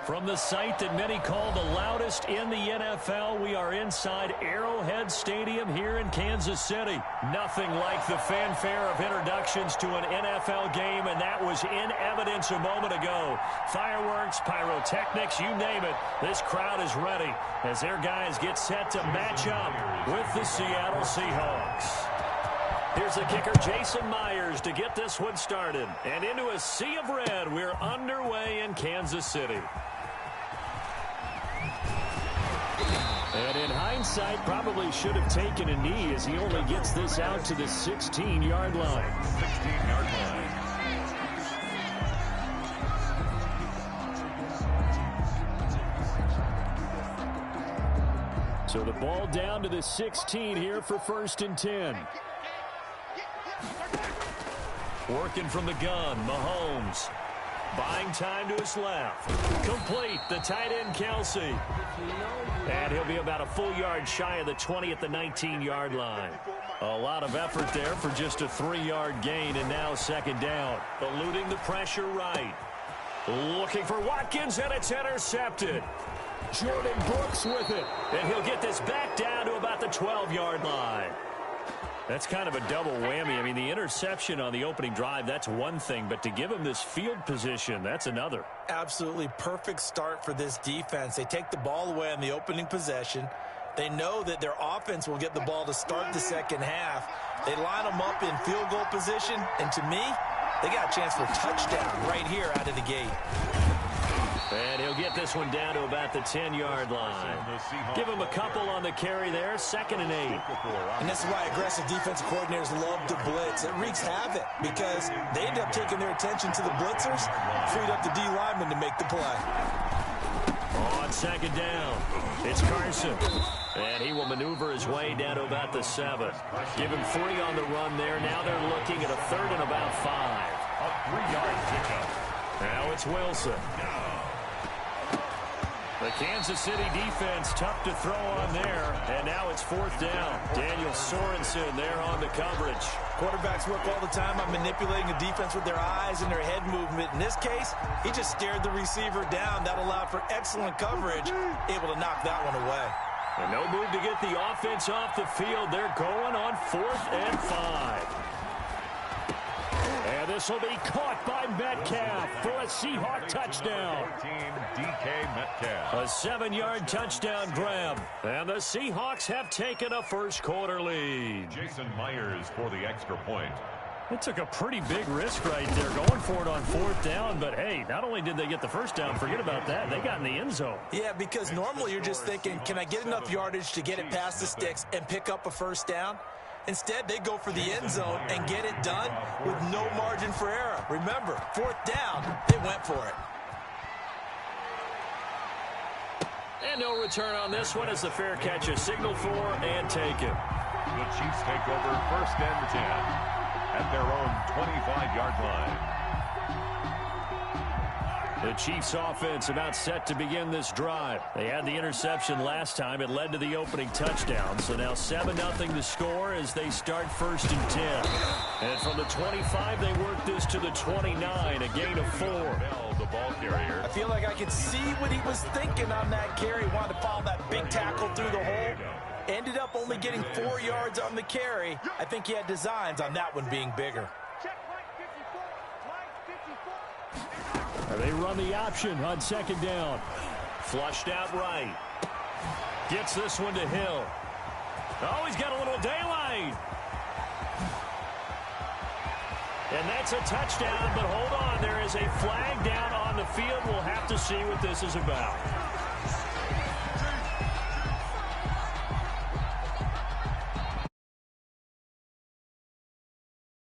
From the site that many call the loudest in the NFL, we are inside Arrowhead Stadium here in Kansas City. Nothing like the fanfare of introductions to an NFL game, and that was in evidence a moment ago. Fireworks, pyrotechnics, you name it. This crowd is ready as their guys get set to match up with the Seattle Seahawks. Here's the kicker, Jason Myers, to get this one started. And into a sea of red, we're underway in Kansas City. And in hindsight, probably should have taken a knee as he only gets this out to the 16-yard line. 16-yard line. So the ball down to the 16 here for 1st and 10. Working from the gun, Mahomes. Buying time to his left. Complete, the tight end, Kelsey. And he'll be about a full yard shy of the 20 at the 19-yard line. A lot of effort there for just a 3-yard gain, and now 2nd down. Eluding the pressure right. Looking for Watkins, and it's intercepted. Jordan Brooks with it. And he'll get this back down to about the 12-yard line. That's kind of a double whammy. I mean, the interception on the opening drive, that's one thing. But to give him this field position, that's another. Absolutely perfect start for this defense. They take the ball away on the opening possession. They know that their offense will get the ball to start the second half. They line them up in field goal position. And to me, they got a chance for a touchdown right here out of the gate. And he'll get this one down to about the 10-yard line. Give him a couple on the carry there, 2nd and 8. And this is why aggressive defensive coordinators love to blitz. It wreaks havoc because they end up taking their attention to the blitzers, freed up the D lineman to make the play. On 2nd down, it's Carson. And he will maneuver his way down to about the 7. Give him 3 on the run there. Now they're looking at a 3rd and about 5. A 3-yard pickup. Now it's Wilson. The Kansas City defense tough to throw on there, and now it's 4th down. Daniel Sorensen there on the coverage. Quarterbacks work all the time on manipulating the defense with their eyes and their head movement. In this case, he just stared the receiver down. That allowed for excellent coverage, able to knock that one away. And no move to get the offense off the field. They're going on 4th and 5. And this will be caught by Metcalf for a Seahawk touchdown. 14, DK Metcalf. A 7-yard touchdown grab. And the Seahawks have taken a first-quarter lead. Jason Myers for the extra point. It took a pretty big risk right there going for it on 4th down. But, hey, not only did they get the first down, forget about that, they got in the end zone. Yeah, because normally you're just thinking, can I get enough yardage to get it past the sticks and pick up a first down? Instead, they go for the end zone and get it done with no margin for error. Remember, 4th down, they went for it. And no return on this one as the fair catch is signaled for and taken. The Chiefs take over 1st and 10 at their own 25-yard line. The Chiefs offense about set to begin this drive. They had the interception last time. It led to the opening touchdown. So now 7-0 to score as they start 1st and 10. And from the 25, they work this to the 29, a gain of 4. The ball carrier. I feel like I could see what he was thinking on that carry. Wanted to follow that big tackle through the hole. Ended up only getting 4 yards on the carry. I think he had designs on that one being bigger. They run the option on 2nd down. Flushed out right. Gets this one to Hill. Oh, he's got a little daylight. And that's a touchdown, but hold on. There is a flag down on the field. We'll have to see what this is about.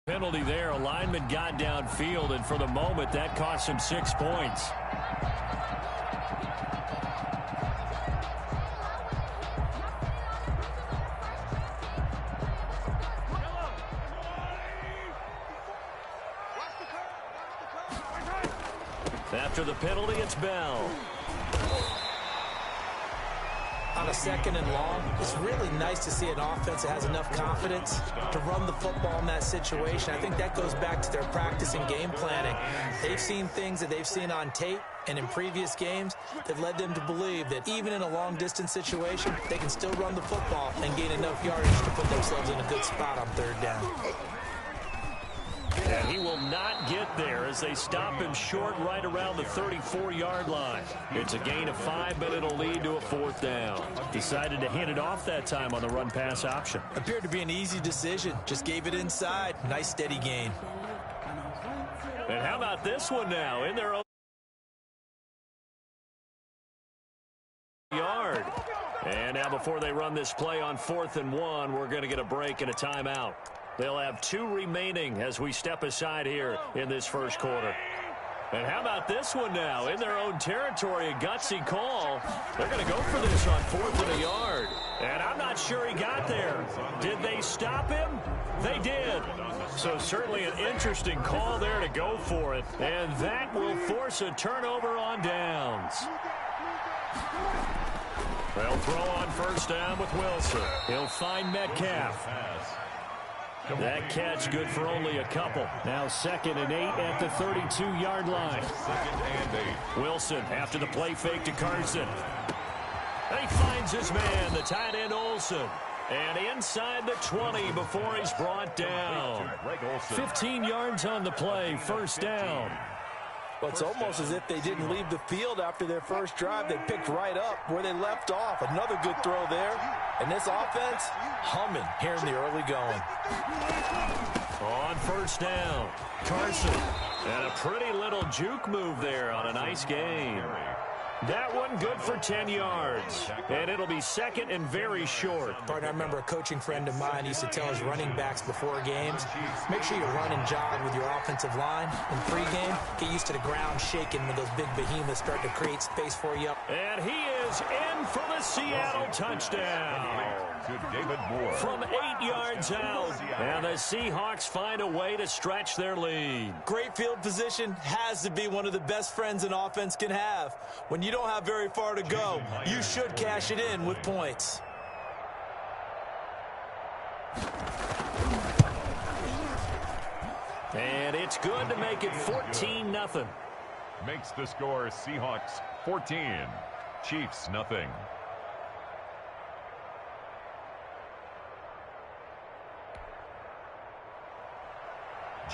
Penalty there. A lineman got downfield, and for the moment, that cost him 6 points. After the penalty, it's Bell. I'm on a 2nd and long, it's really nice to see an offense that has enough confidence to run the football in that situation. I think that goes back to their practice and game planning. They've seen things that they've seen on tape and in previous games that led them to believe that even in a long-distance situation, they can still run the football and gain enough yardage to put themselves in a good spot on 3rd down. And he will not get there as they stop him short right around the 34-yard line. It's a gain of 5, but it'll lead to a 4th down. Decided to hand it off that time on the run-pass option. Appeared to be an easy decision. Just gave it inside. Nice, steady gain. And how about this one now? In their own yard. And now before they run this play on 4th and 1, we're going to get a break and a timeout. They'll have 2 remaining as we step aside here in this first quarter. And how about this one now? In their own territory, a gutsy call. They're going to go for this on 4th and a yard. And I'm not sure he got there. Did they stop him? They did. So certainly an interesting call there to go for it. And that will force a turnover on downs. They'll throw on 1st down with Wilson. He'll find Metcalf. That catch good for only a couple. Now 2nd and 8 at the 32-yard line. 2nd and 8. Wilson after the play fake to Carson. He finds his man, the tight end Olsen. And inside the 20 before he's brought down. 15 yards on the play, 1st down. Well, it's almost as if they didn't leave the field after their first drive. They picked right up where they left off. Another good throw there. And this offense, humming here in the early going. On 1st down, Carson. And a pretty little juke move there on a nice game. That one good for 10 yards. And it'll be 2nd and very short. Partner, I remember a coaching friend of mine used to tell his running backs before games, make sure you run and jog with your offensive line in pregame. Get used to the ground shaking when those big behemoths start to create space for you. And he is in for the Seattle touchdown. David Moore. From 8 yards out. And the Seahawks find a way to stretch their lead. Great field position has to be one of the best friends an offense can have. When you don't have very far to go, you should cash it in with points. And it's good to make it 14-0. Makes the score Seahawks 14, Chiefs nothing.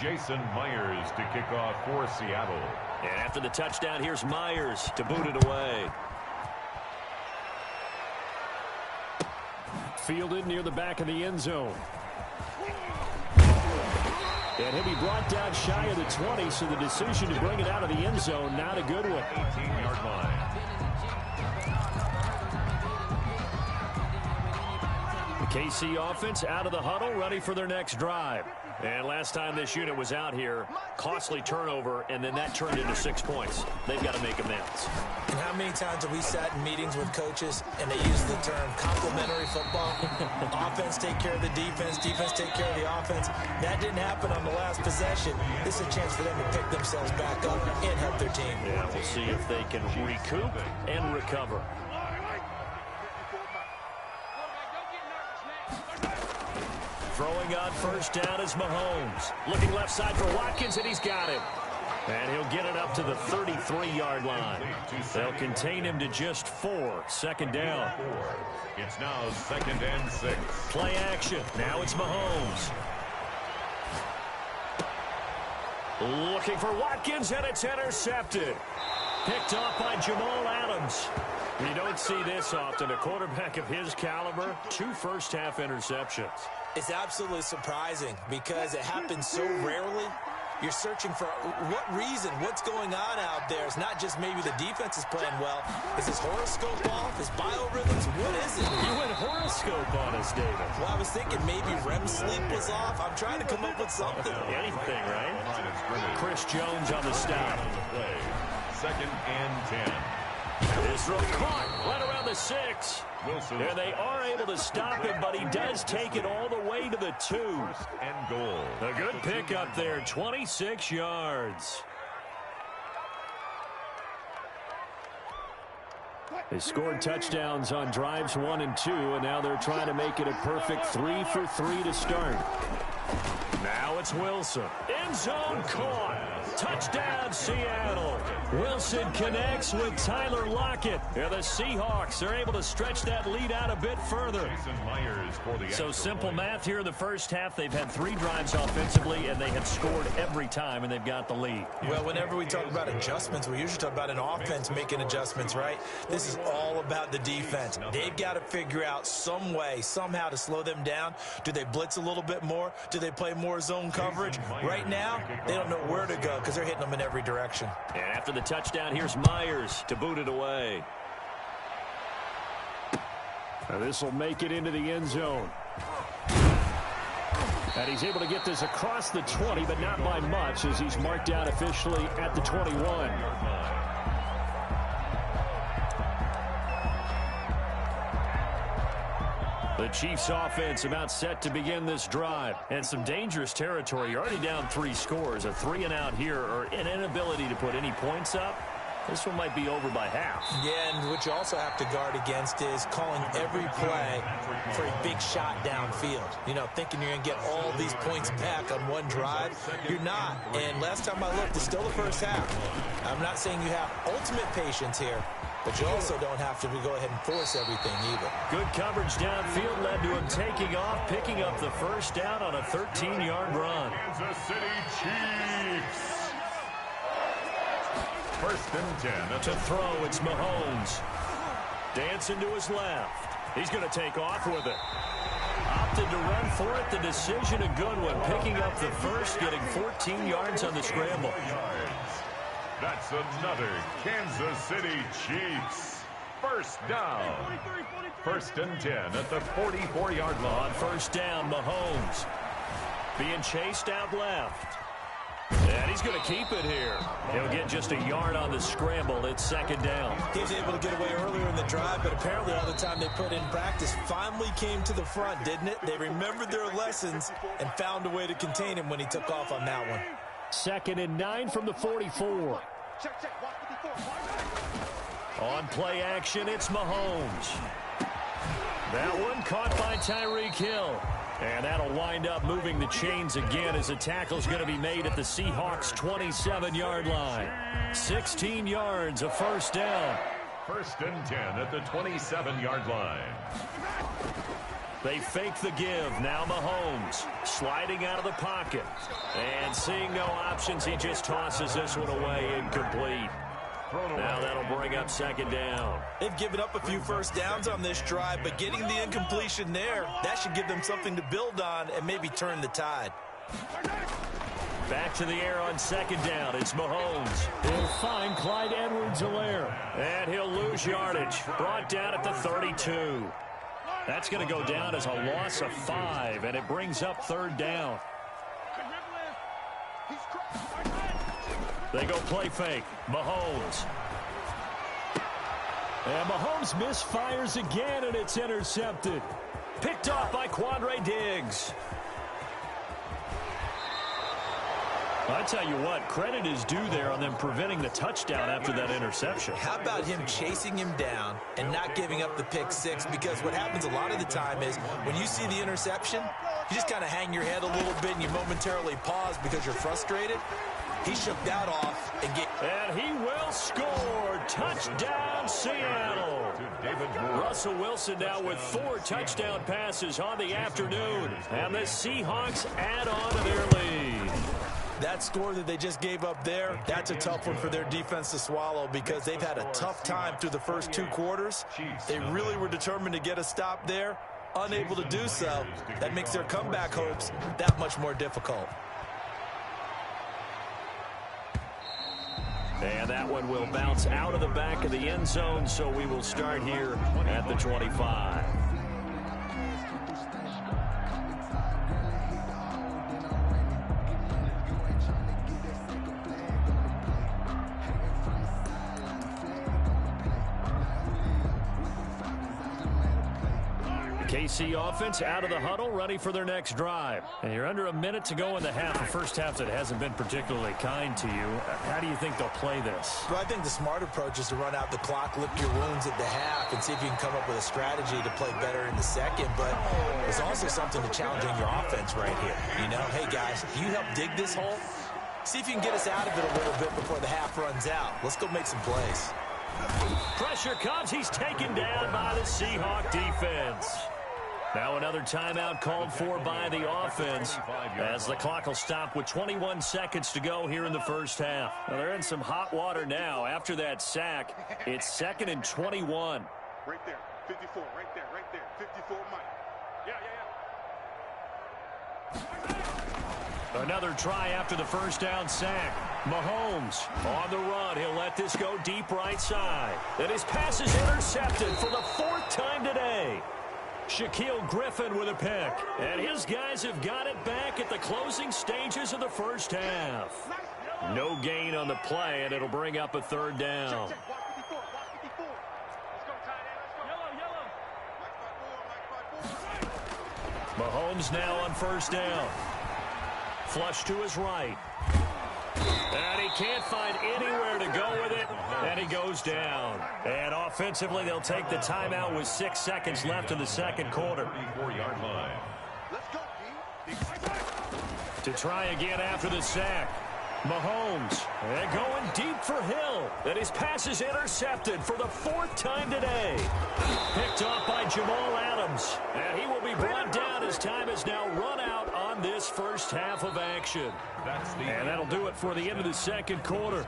Jason Myers to kick off for Seattle. And after the touchdown, here's Myers to boot it away. Fielded near the back of the end zone. And he'll be brought down shy of the 20, so the decision to bring it out of the end zone, not a good one. 18-yard line. The KC offense out of the huddle, ready for their next drive. And last time this unit was out here, costly turnover, and then that turned into 6 points. They've got to make amends. And how many times have we sat in meetings with coaches and they use the term complementary football? Offense take care of the defense, defense take care of the offense. That didn't happen on the last possession. This is a chance for them to pick themselves back up and help their team. Yeah, we'll see if they can recoup and recover. Throwing on 1st down is Mahomes. Looking left side for Watkins, and he's got him. And he'll get it up to the 33-yard line. They'll contain him to just 4. 2nd down. It's now 2nd and 6. Play action. Now it's Mahomes. Looking for Watkins, and it's intercepted. Picked off by Jamal Adams. You don't see this often. A quarterback of his caliber, 2 first-half interceptions. It's absolutely surprising because it happens so rarely. You're searching for what reason, what's going on out there. It's not just maybe the defense is playing well. Is his horoscope off? His biorhythms? What is it? You went horoscope on us, David. Well, I was thinking maybe REM sleep was off. I'm trying to come up with something. Anything, right? Chris Jones on the stop. 2nd and 10. This throw caught right around the 6. Wilson. And they are able to stop him, but he does take it all the way to the 2. And goal. A good pickup there, 26 yards. They scored touchdowns on drives 1 and 2, and now they're trying to make it a perfect 3 for 3 to start. Now it's Wilson. End zone caught. Touchdown, Seattle. Wilson connects with Tyler Lockett. Yeah, the Seahawks are able to stretch that lead out a bit further. So simple math here in the first half. They've had 3 drives offensively, and they have scored every time, and they've got the lead. Well, whenever we talk about adjustments, we usually talk about an offense making adjustments, right? This is all about the defense. They've got to figure out some way, somehow to slow them down. Do they blitz a little bit more? Do they play more zone coverage? Right now, they don't know where to go because they're hitting them in every direction. And after the touchdown, here's Myers to boot it away. Now this will make it into the end zone. And he's able to get this across the 20, but not by much, as he's marked down officially at the 21. The Chiefs offense about set to begin this drive. And some dangerous territory. You're already down 3 scores. A 3-and-out here, or an inability to put any points up. This one might be over by half. Yeah, and what you also have to guard against is calling every play for a big shot downfield. You know, thinking you're going to get all these points back on one drive. You're not. And last time I looked, it's still the first half. I'm not saying you have ultimate patience here, but you also don't have to go ahead and force everything either. Good coverage downfield led to him taking off, picking up the first down on a 13-yard run. Kansas City Chiefs. First and 10. To throw, it's Mahomes. Dancing to his left. He's going to take off with it. Opted to run for it. The decision a good one. Picking up the first, getting 14 yards on the scramble. That's another Kansas City Chiefs. First down. First and 10 at the 44-yard line. On first down, Mahomes being chased out left. And he's going to keep it here. He'll get just a yard on the scramble. It's second down. He was able to get away earlier in the drive, but apparently all the time they put in practice finally came to the front, didn't it? They remembered their lessons and found a way to contain him when he took off on that one. Second and 9 from the 44. On play action, it's Mahomes. That one caught by Tyreek Hill. And that'll wind up moving the chains again as the tackle's going to be made at the Seahawks' 27-yard line. 16 yards, a first down. First and 10 at the 27-yard line. They fake the give. Now Mahomes sliding out of the pocket. And seeing no options, he just tosses this one away incomplete. Now that'll bring up second down. They've given up a few first downs on this drive, but getting the incompletion there, that should give them something to build on and maybe turn the tide. Back to the air on second down. It's Mahomes. He'll find Clyde Edwards-Helaire. And he'll lose yardage. Brought down at the 32. That's going to go down as a loss of 5, and it brings up third down. They go play fake. Mahomes. And Mahomes misfires again, and it's intercepted. Picked off by Quandre Diggs. I tell you what, credit is due there on them preventing the touchdown after that interception. How about him chasing him down and not giving up the pick six? Because what happens a lot of the time is when you see the interception, you just kind of hang your head a little bit and you momentarily pause because you're frustrated. He shook that off and he will score. Touchdown, Seattle. Russell Wilson now with 4 touchdown passes on the afternoon. And the Seahawks add on to their lead. That score that they just gave up there, that's a tough one for their defense to swallow because they've had a tough time through the first 2 quarters. They really were determined to get a stop there. Unable to do so. That makes their comeback hopes that much more difficult. And that one will bounce out of the back of the end zone, so we will start here at the 25. KC offense out of the huddle, ready for their next drive. And you're under a minute to go in the half, a first half that hasn't been particularly kind to you. How do you think they'll play this? Well, I think the smart approach is to run out the clock, lick your wounds at the half, and see if you can come up with a strategy to play better in the second. But there's also something to challenging your offense right here. You know, hey, guys, you help dig this hole. See if you can get us out of it a little bit before the half runs out. Let's go make some plays. Pressure comes. He's taken down by the Seahawk defense. Now another timeout called for by the offense as the clock will stop with 21 seconds to go here in the first half. Well, they're in some hot water now. After that sack, it's 2nd and 21. Right there, 54, right there, 54, Mike. Yeah. Another try after the first down sack. Mahomes on the run. He'll let this go deep right side. And his pass is intercepted for the 4th time today. Shaquille Griffin with a pick. And his guys have got it back at the closing stages of the first half. No gain on the play, and it'll bring up a 3rd down. Mahomes now on first down. Flush to his right. And he can't find anywhere to go with it, and he goes down. And offensively, they'll take the timeout with 6 seconds left in the second quarter. 4-yard line. To try again after the sack. Mahomes, and going deep for Hill. And his pass is intercepted for the 4th time today. Picked off by Jamal Adams. And he will be brought down as time has now run out on this first half of action. And that'll do it for the end of the second quarter.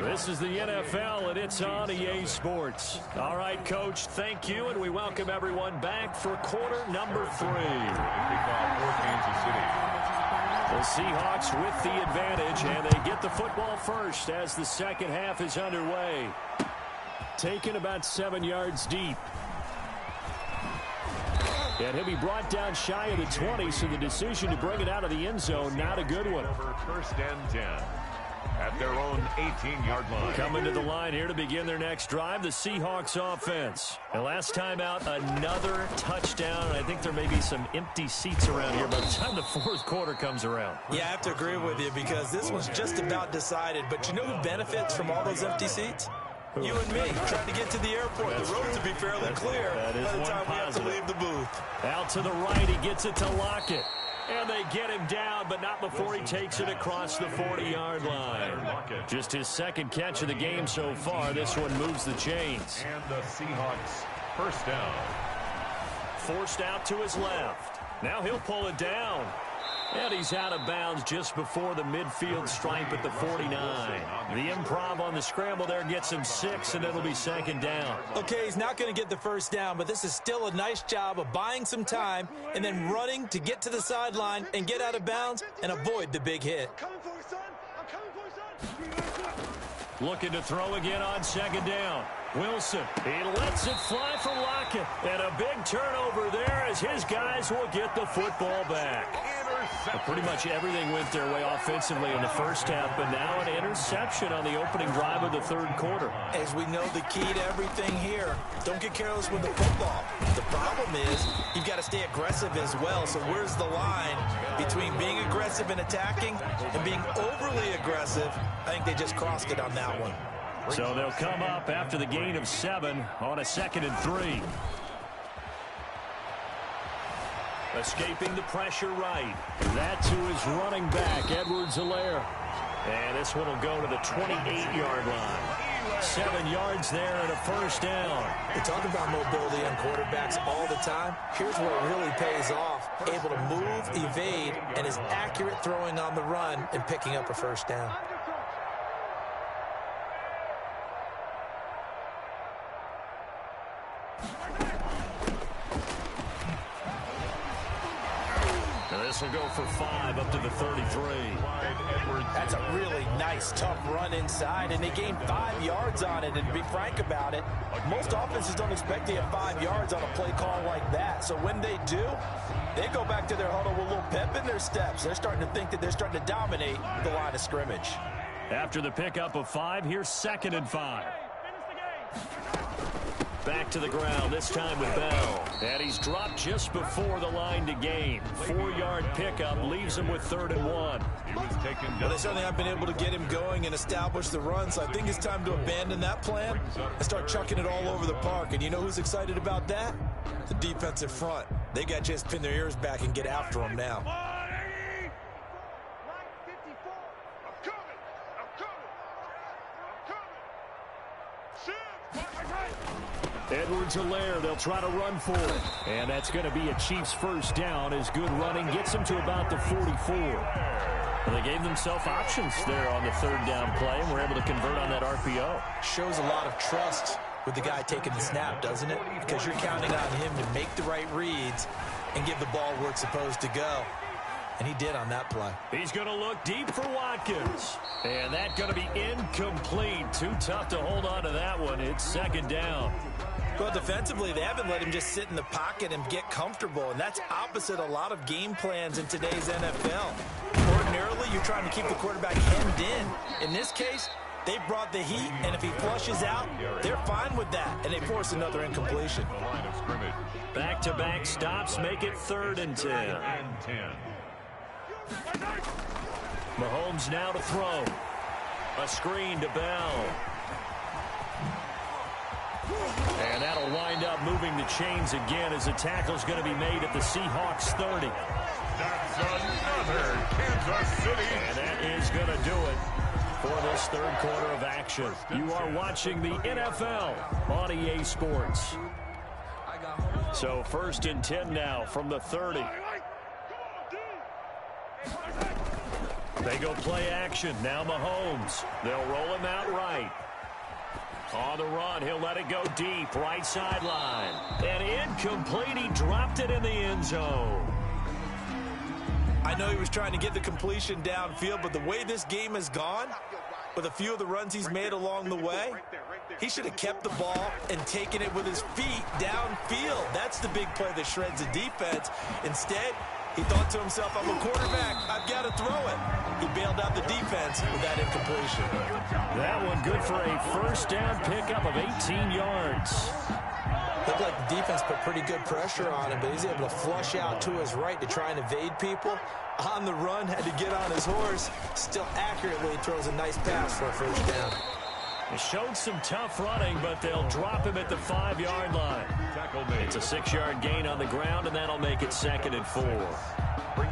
This is the NFL, and it's on EA Sports. All right, Coach, thank you, and we welcome everyone back for quarter number 3. Kickoff for Kansas City. The Seahawks with the advantage, and they get the football first as the second half is underway. Taken about 7 yards deep. And he'll be brought down shy of the 20, so the decision to bring it out of the end zone, not a good one. Over 1st and 10 at their own 18-yard line. Coming to the line here to begin their next drive, the Seahawks offense. And last time out, another touchdown. And I think there may be some empty seats around here by the time the 4th quarter comes around. Yeah, I have to agree with you because this one's just about decided. But you know who benefits from all those empty seats? You and me, trying to get to the airport. The roads will be fairly clear by the time we have to leave the booth. Out to the right, he gets it to Lockett. And they get him down, but not before he takes it across the 40-yard line. Just his 2nd catch of the game so far. This one moves the chains. And the Seahawks first down. Forced out to his left. Now he'll pull it down. And he's out of bounds just before the midfield stripe at the 49. The improv on the scramble there gets him 6, and it'll be 2nd down. Okay, he's not going to get the first down, but this is still a nice job of buying some time and then running to get to the sideline and get out of bounds and avoid the big hit. Looking to throw again on 2nd down. Wilson, he lets it fly for Lockett. And a big turnover there as his guys will get the football back. Pretty much everything went their way offensively in the first half, but now an interception on the opening drive of the 3rd quarter. As we know, the key to everything here, don't get careless with the football. The problem is you've got to stay aggressive as well. So where's the line between being aggressive and attacking and being overly aggressive? I think they just crossed it on that one. So they'll come up after the gain of 7 on a 2nd and 3. Escaping the pressure right. That to his running back, Edwards-Helaire. And this one will go to the 28-yard line. 7 yards there and a first down. We talk about mobility on quarterbacks all the time. Here's where it really pays off. Able to move, evade, and is accurate throwing on the run and picking up a first down. This will go for 5 up to the 33. That's a really nice, tough run inside, and they gained 5 yards on it. And to be frank about it, most offenses don't expect to get 5 yards on a play call like that. So when they do, they go back to their huddle with a little pep in their steps. They're starting to think that they're starting to dominate the line of scrimmage. After the pickup of 5, here's 2nd and 5. Back to the ground, this time with Bell. And he's dropped just before the line to gain. 4-yard pickup leaves him with 3rd and 1. He was taken down. Well, they certainly have been able to get him going and establish the run, so I think it's time to abandon that plan and start chucking it all over the park. And you know who's excited about that? The defensive front. They got to just pin their ears back and get after him now. Edwards-Helaire, they'll try to run for it. And that's going to be a Chiefs first down as good running gets them to about the 44. Well, they gave themselves options there on the 3rd down play and were able to convert on that RPO. Shows a lot of trust with the guy taking the snap, doesn't it? Because you're counting on him to make the right reads and give the ball where it's supposed to go. And he did on that play. He's going to look deep for Watkins. And that's going to be incomplete. Too tough to hold on to that one. It's 2nd down. Well, defensively, they haven't let him just sit in the pocket and get comfortable, and that's opposite a lot of game plans in today's NFL. Ordinarily, you're trying to keep the quarterback hemmed in. In this case, they brought the heat, and if he flushes out, they're fine with that, and they force another incompletion. Back-to-back stops make it 3rd and 10. Mahomes now to throw. A screen to Bell. And that'll wind up moving the chains again as a tackle's going to be made at the Seahawks 30. That's another Kansas City. And that is going to do it for this 3rd quarter of action. You are watching the NFL on EA Sports. So 1st and 10 now from the 30. They go play action. Now Mahomes. They'll roll him out right. On the run, he'll let it go deep. Right sideline. And incomplete. He dropped it in the end zone. I know he was trying to get the completion downfield, but the way this game has gone, with a few of the runs he's made along the way, he should have kept the ball and taken it with his feet downfield. That's the big play that shreds the defense. Instead, he thought to himself, I'm a quarterback. I've got to throw it. He bailed out the defense with that incompletion. That one good for a 1st down pickup of 18 yards. Looked like the defense put pretty good pressure on him, but he's able to flush out to his right to try and evade people. On the run, had to get on his horse. Still accurately throws a nice pass for a 1st down. It showed some tough running, but they'll drop him at the 5-yard line. It's a 6-yard gain on the ground, and that'll make it 2nd and 4.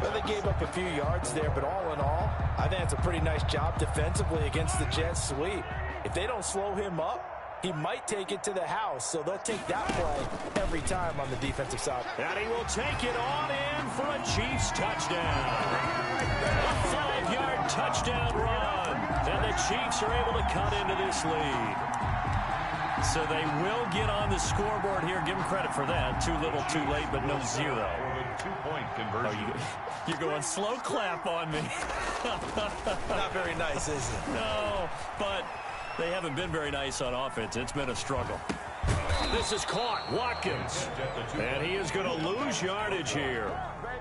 Well, they gave up a few yards there, but all in all, I think it's a pretty nice job defensively against the Jets sweep. If they don't slow him up, he might take it to the house, so they'll take that play every time on the defensive side. And he will take it on in for a Chiefs touchdown. A 5-yard touchdown run. And the Chiefs are able to cut into this lead. So they will get on the scoreboard here. Give them credit for that. Too little, too late, but no 0. 2-point conversion. You're going slow clap on me. Not very nice, is it? No, but they haven't been very nice on offense. It's been a struggle. This is caught. Watkins. And he is going to lose yardage here.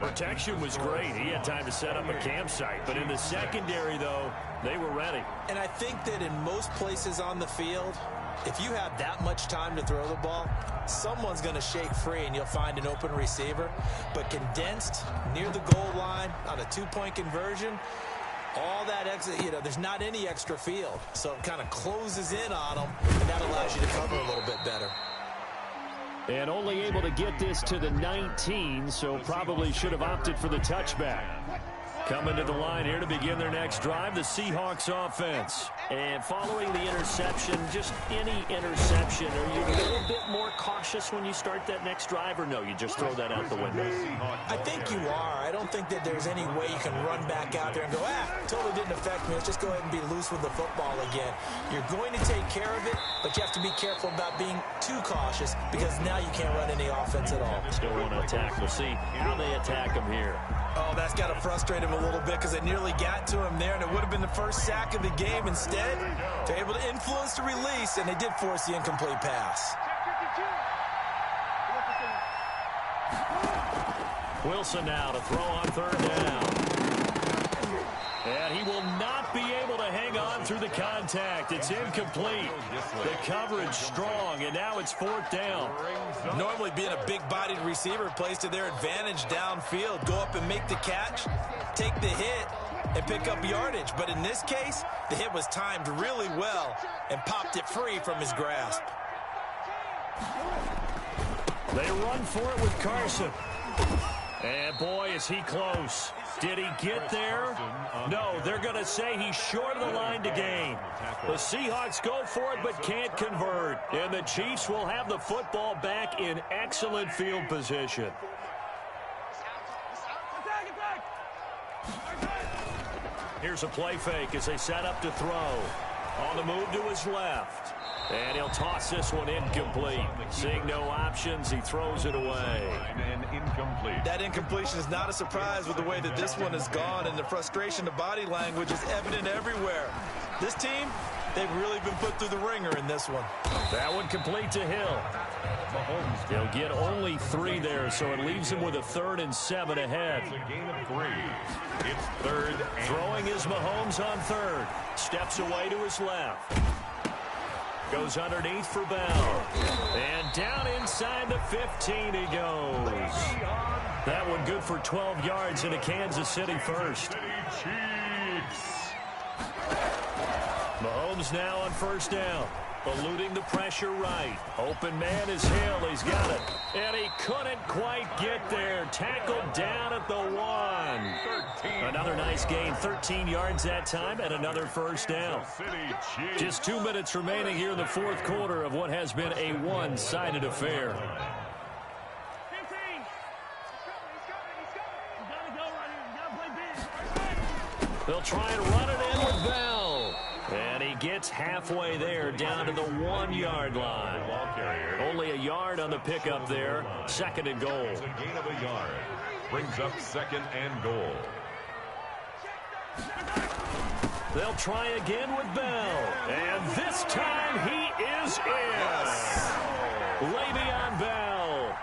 Protection was great. He had time to set up a campsite. But in the secondary, though, they were ready. And I think that in most places on the field, if you have that much time to throw the ball, someone's going to shake free and you'll find an open receiver. But condensed near the goal line on a 2-point conversion, all that extra, there's not any extra field. So it kind of closes in on them, and that allows you to cover a little bit better. And only able to get this to the 19, so probably should have opted for the touchback. Coming to the line here to begin their next drive, the Seahawks offense. And following the interception, just any interception, are you a little bit more cautious when you start that next drive, or no, you just throw that out the window? I think you are. I don't think that there's any way you can run back out there and go, totally didn't affect me. Let's just go ahead and be loose with the football again. You're going to take care of it, but you have to be careful about being too cautious because now you can't run any offense at all. Still want to attack. We'll see how they attack him here. Oh, that's got to frustrate him a little bit because they nearly got to him there, and it would have been the first sack of the game. Instead, they're able to influence the release, and they did force the incomplete pass. Wilson now to throw on 3rd down. And he will not be able to hang on through the contact. It's incomplete. The coverage strong, and now it's 4th down. Normally being a big-bodied receiver plays to their advantage downfield. Go up and make the catch, take the hit, and pick up yardage. But in this case, the hit was timed really well and popped it free from his grasp. They run for it with Carson. And boy, is he close. Did he get there? No, they're going to say he's short of the line to gain. The Seahawks go for it but can't convert. And the Chiefs will have the football back in excellent field position. Here's a play fake as they set up to throw. On the move to his left. And he'll toss this one incomplete. Seeing no options, he throws it away. And incomplete. That incompletion is not a surprise with the way that this one has gone, and the frustration, the body language is evident everywhere. This team, they've really been put through the ringer in this one. That one complete to Hill. He'll get only 3 there, so it leaves him with a 3rd and 7 ahead. It's a gain of 3. It's 3rd and... Throwing is Mahomes on 3rd. Steps away to his left. Goes underneath for Bell. And down inside the 15 he goes. That one good for 12 yards into Kansas City first. Chiefs. Mahomes now on 1st down. Eluding the pressure right. Open man is Hill. He's got it. And he couldn't quite get there. Tackled down at the 1. Another nice gain. 13 yards that time and another 1st down. Just 2 minutes remaining here in the 4th quarter of what has been a one-sided affair. They'll try and run it in with Bell. And he gets halfway there, down to the 1-yard line. Only a yard on the pickup there. 2nd and goal. It's a gain of a yard. Brings up 2nd and goal. They'll try again with Bell. And this time he is in. Le'Veon Bell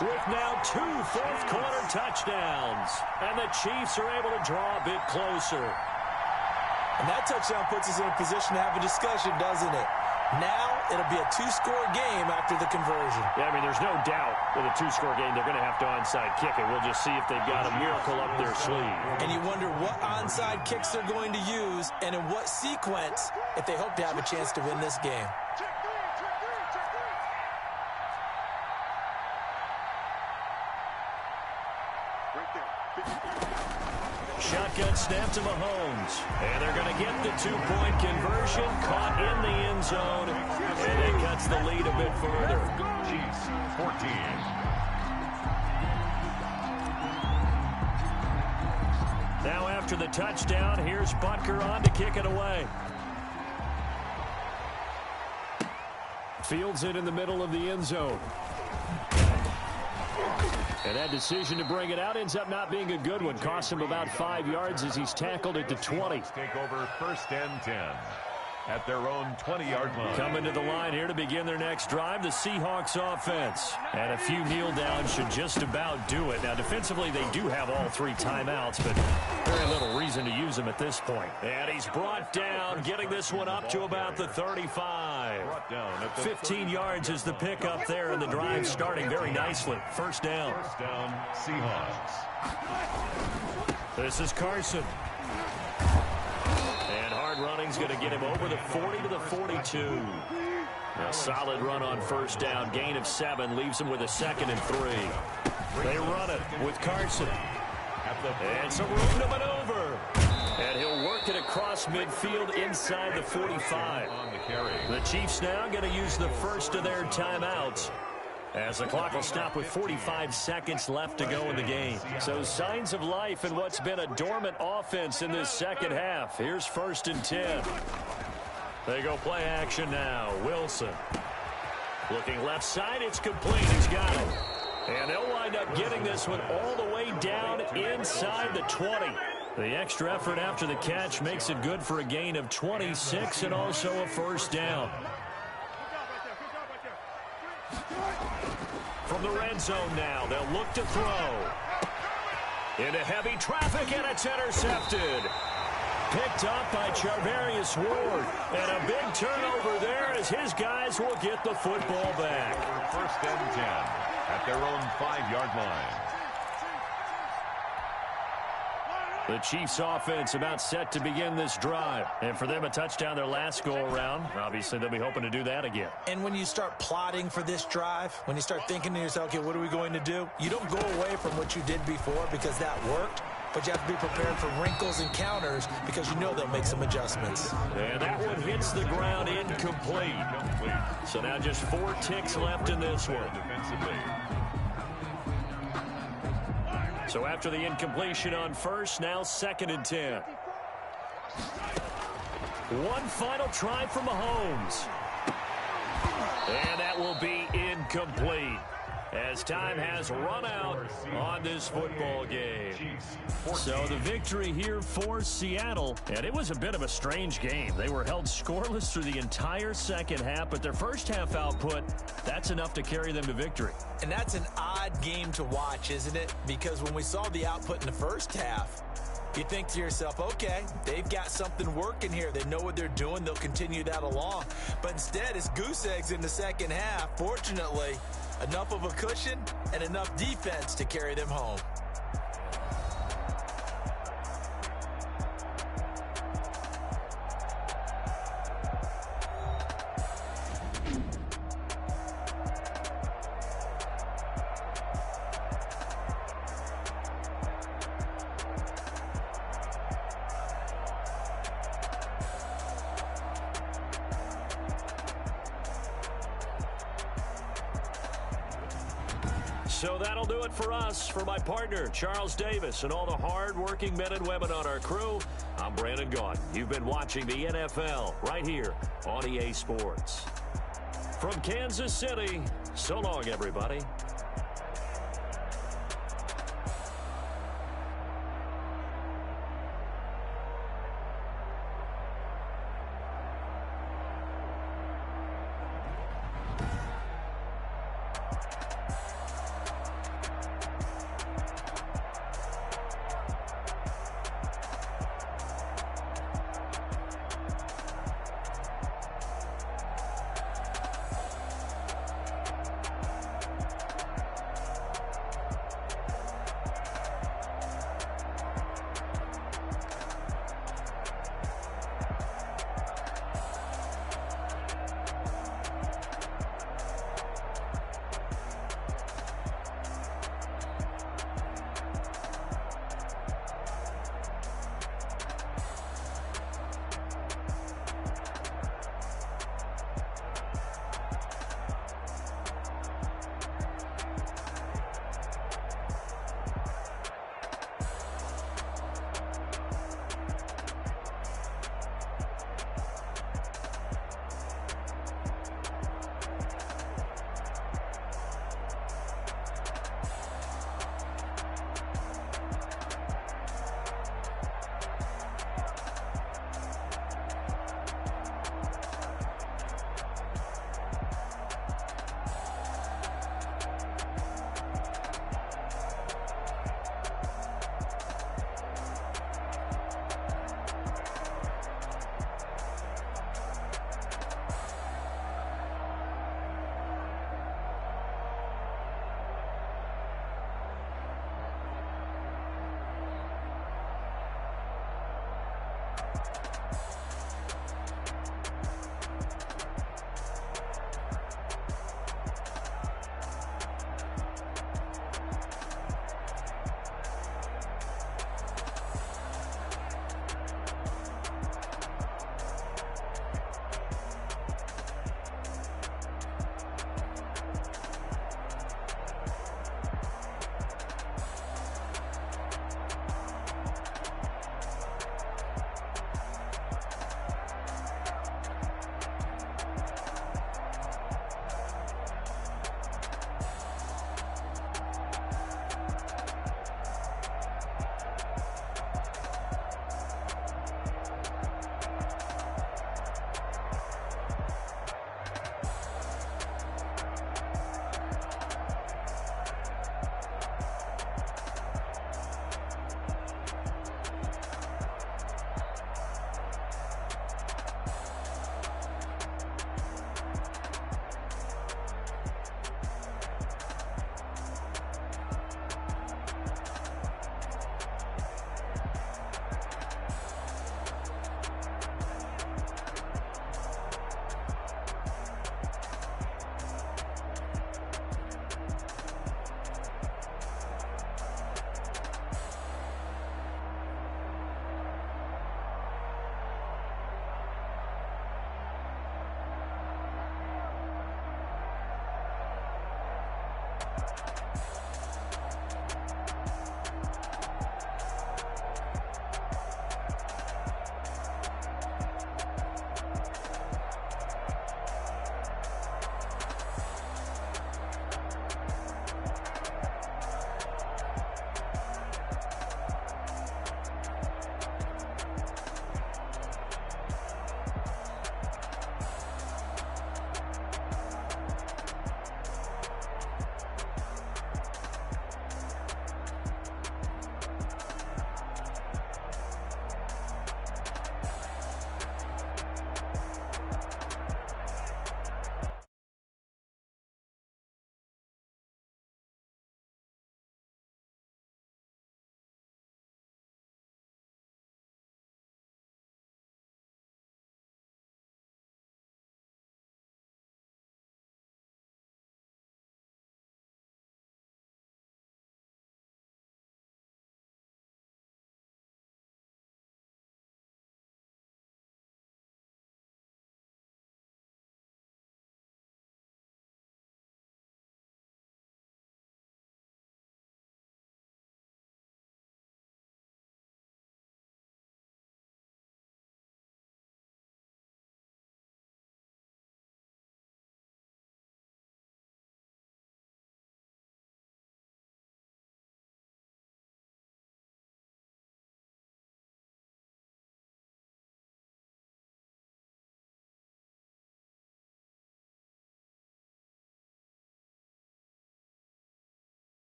with now 2 fourth-quarter touchdowns. And the Chiefs are able to draw a bit closer. And that touchdown puts us in a position to have a discussion, doesn't it? Now it'll be a 2-score game after the conversion. Yeah, I mean, there's no doubt with a 2-score game they're going to have to onside kick it. We'll just see if they've got a miracle up their sleeve. And you wonder what onside kicks they're going to use and in what sequence if they hope to have a chance to win this game. Shotgun snap to Mahomes. And they're going to get the 2-point conversion. Caught in the end zone. And it cuts the lead a bit further. Chiefs 14. Now after the touchdown, here's Butker on to kick it away. Fields it in the middle of the end zone. And that decision to bring it out ends up not being a good one. Cost him about 5 yards as he's tackled at the 20. Take over 1st and 10 at their own 20-yard line. Coming to the line here to begin their next drive, the Seahawks offense. And a few kneel downs should just about do it. Now, defensively, they do have all 3 timeouts, but very little reason to use them at this point. And he's brought down, getting this one up to about the 35. 15 yards is the pickup there, and the drive starting very nicely. 1st down. 1st down, Seahawks. This is Carson. And hard running's going to get him over the 40 to the 42. A solid run on 1st down. Gain of 7 leaves him with a 2nd and 3. They run it with Carson. And some room to maneuver. And he'll work it across midfield inside the 45. The Chiefs now going to use the first of their timeouts, as the clock will stop with 45 seconds left to go in the game. So signs of life in what's been a dormant offense in this second half. Here's 1st and 10. They go play action now. Wilson. Looking left side. It's complete. He's got it. And they'll wind up getting this one all the way down inside the 20. The extra effort after the catch makes it good for a gain of 26 and also a 1st down. From the red zone now, they'll look to throw. Into heavy traffic, and it's intercepted. Picked up by Charvarius Ward. And a big turnover there as his guys will get the football back. First and 10 at their own 5-yard line. The Chiefs offense about set to begin this drive. And for them, a touchdown their last go-around. Obviously, they'll be hoping to do that again. And when you start plotting for this drive, when you start thinking to yourself, okay, what are we going to do? You don't go away from what you did before because that worked. But you have to be prepared for wrinkles and counters because you know they'll make some adjustments. And that one hits the ground incomplete. So now just 4 ticks left in this one. So after the incompletion on first, now 2nd and 10. One final try from Mahomes. And that will be incomplete as time has run out on this football game. So the victory here for Seattle, and it was a bit of a strange game. They were held scoreless through the entire second half, but their first half output, that's enough to carry them to victory. And that's an odd game to watch, isn't it? Because when we saw the output in the first half, you think to yourself, okay, they've got something working here. They know what they're doing. They'll continue that along. But instead, it's goose eggs in the second half. Fortunately, enough of a cushion and enough defense to carry them home. So that'll do it for us. For my partner, Charles Davis, and all the hard-working men and women on our crew, I'm Brandon Gaudin. You've been watching the NFL right here on EA Sports. From Kansas City, so long, everybody.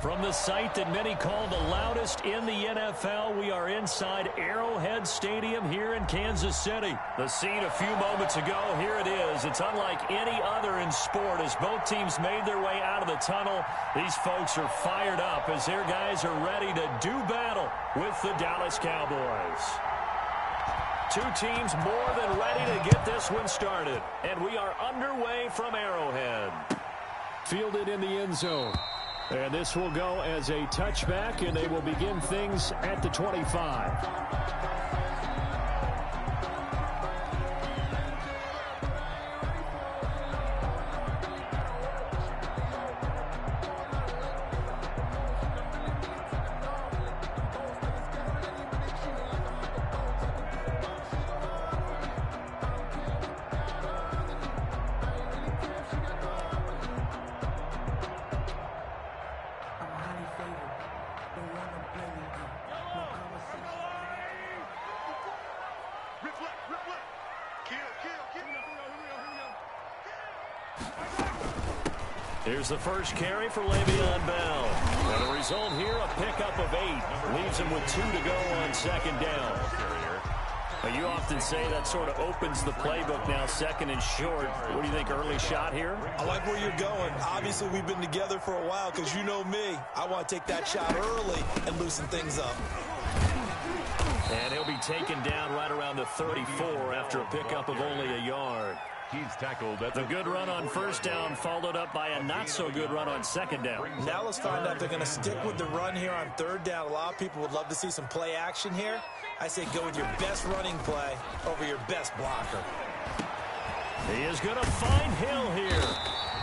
From the site that many call the loudest in the NFL, we are inside Arrowhead Stadium here in Kansas City. The scene a few moments ago, here it is. It's unlike any other in sport as both teams made their way out of the tunnel. These folks are fired up as their guys are ready to do battle with the Dallas Cowboys. Two teams more than ready to get this one started. And we are underway from Arrowhead. Fielded in the end zone. And this will go as a touchback, and they will begin things at the 25. Here's the first carry for Le'Veon Bell. And the result here, a pickup of 8. Leaves him with 2 to go on second down. Now, you often say that sort of opens the playbook now, second and short. What do you think, early shot here? I like where you're going. Obviously, we've been together for a while because you know me. I want to take that shot early and loosen things up. And he'll be taken down right around the 34 after a pickup of only a yard. He's tackled at the good run on first down, followed up by a not-so-good run on second down. Now let's find out if they're going to stick with the run here on third down. A lot of people would love to see some play action here. I say go with your best running play over your best blocker. He is going to find Hill here.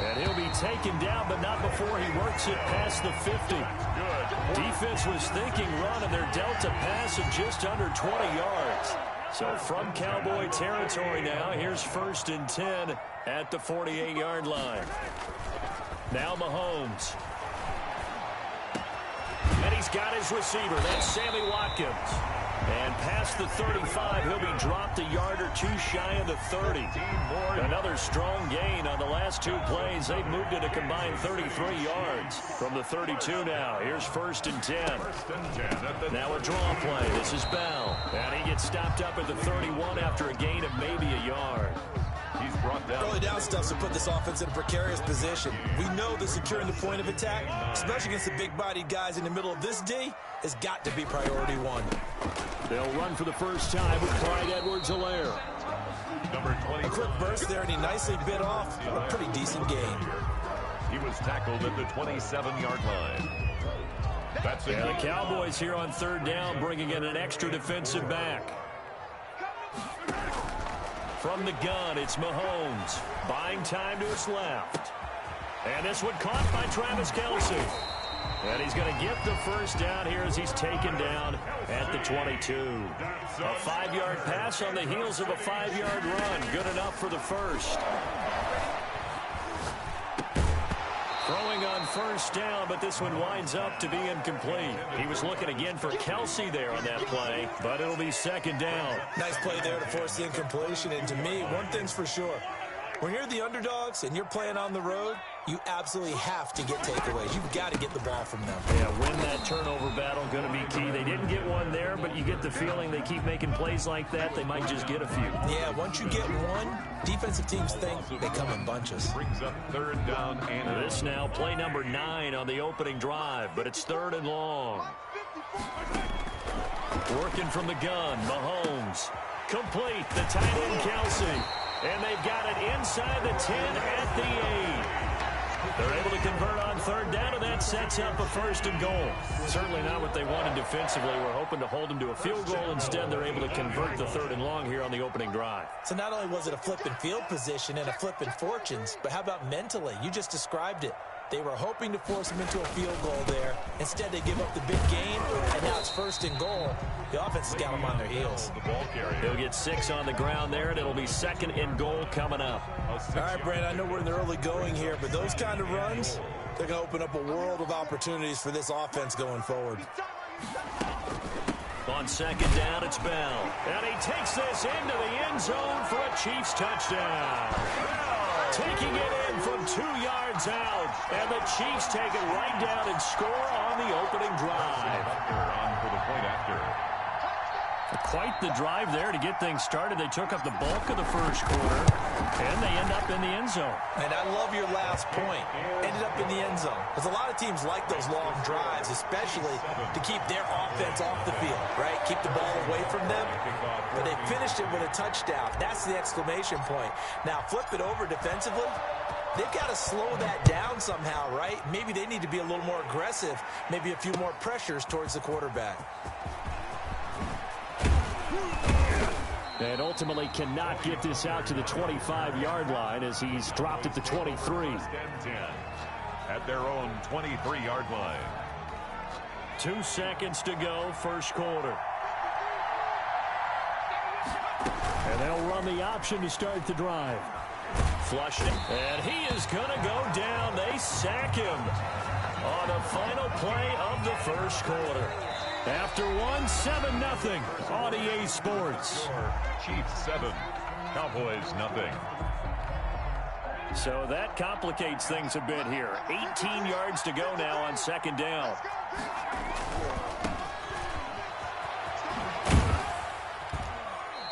And he'll be taken down, but not before he works it past the 50. Good. Defense was thinking run, and they're dealt a pass of just under 20 yards. So from Cowboy territory now, here's 1st and 10 at the 48-yard line. Now Mahomes. And he's got his receiver. That's Sammy Watkins. And past the 35, he'll be dropped a yard or 2 shy of the 30. Another strong gain on the last 2 plays. They've moved it a combined 33 yards. From the 32 now, here's 1st and 10. Now a draw play. This is Bell. And he gets stopped up at the 31 after a gain of maybe a yard. He's brought down. Early down stuff to put this offense in a precarious position. We know that securing the point of attack, especially against the big-bodied guys in the middle of this D, has got to be priority 1. They'll run for the first time with Clyde Edwards-Helaire. Number 20. A quick burst there, and he nicely bit off a pretty decent gain. He was tackled at the 27-yard line. That's it. The Cowboys here on third down bringing in an extra defensive back. From the gun, it's Mahomes. Buying time to his left. And this one caught by Travis Kelce. And he's going to get the first down here as he's taken down at the 22. A 5-yard pass on the heels of a 5-yard run. Good enough for the first. Throwing on first down, but this one winds up to be incomplete. He was looking again for Kelce there on that play, but it'll be second down. Nice play there to force the incompletion. And to me, one thing's for sure. When you're the underdogs and you're playing on the road, you absolutely have to get takeaways. You've got to get the ball from them. Yeah, win that turnover battle, going to be key. They didn't get one there, but you get the feeling they keep making plays like that, they might just get a few. Yeah, once you get one, defensive teams think they come in bunches. Brings up third down and this now, play number 9 on the opening drive, but it's 3rd and long. Working from the gun, Mahomes. Complete, the tight end Kelce. And they've got it inside the 10 at the 8. They're able to convert on third down, and that sets up a 1st and goal. Certainly not what they wanted defensively. We're hoping to hold them to a field goal. Instead, they're able to convert the 3rd and long here on the opening drive. So not only was it a flipping field position and a flipping fortunes, but how about mentally? You just described it. They were hoping to force him into a field goal there. Instead, they give up the big gain, and now it's 1st and goal. The offense has got them on their heels. He'll get 6 on the ground there, and it'll be 2nd and goal coming up. All right, Brandon, I know we're in the early going here, but those kind of runs, they're going to open up a world of opportunities for this offense going forward. On 2nd down, it's Bell. And he takes this into the end zone for a Chiefs touchdown. Bell Taking it in from 2 yards out. And the Chiefs take it right down and score on the opening drive. On for the point after. Quite the drive there to get things started. They took up the bulk of the first quarter, and they end up in the end zone. And I love your last point. Ended up in the end zone. Because a lot of teams like those long drives, especially to keep their offense off the field, right? Keep the ball away from them. But they finished it with a touchdown. That's the exclamation point. Now, flip it over defensively. They've got to slow that down somehow, right? Maybe they need to be a little more aggressive. Maybe a few more pressures towards the quarterback. And ultimately cannot get this out to the 25-yard line as he's dropped at the 23. First and 10 at their own 23-yard line. 2 seconds to go, first quarter. And they'll run the option to start the drive. Flushed it, and he is going to go down. They sack him on the final play of the first quarter. After one, 7-0 on EA Sports. Chiefs 7, Cowboys 0. So that complicates things a bit here. 18 yards to go now on second down.